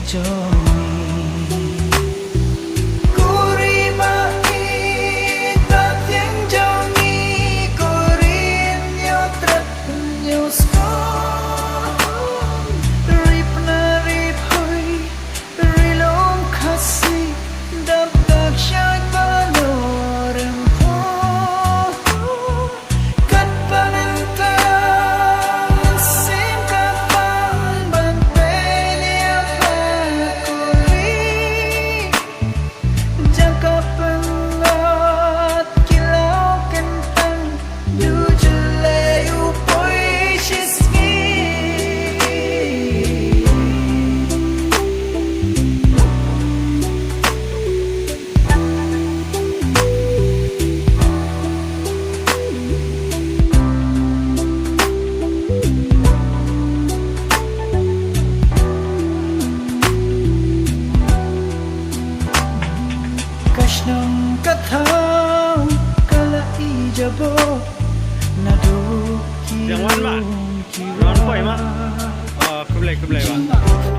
jongi kori mai ta tiếng jongi kori nyo trat nyo sko rip na rip hoi rilong khasi dab dak shai panorem po kat palenta sim kapang banpenia pa kori jangka pengat kilau kentang du jelai upoi shisgi Kashnang kathang kala ijabo nadu ki Yang wan mak? Wan boy mak? Keblai ba?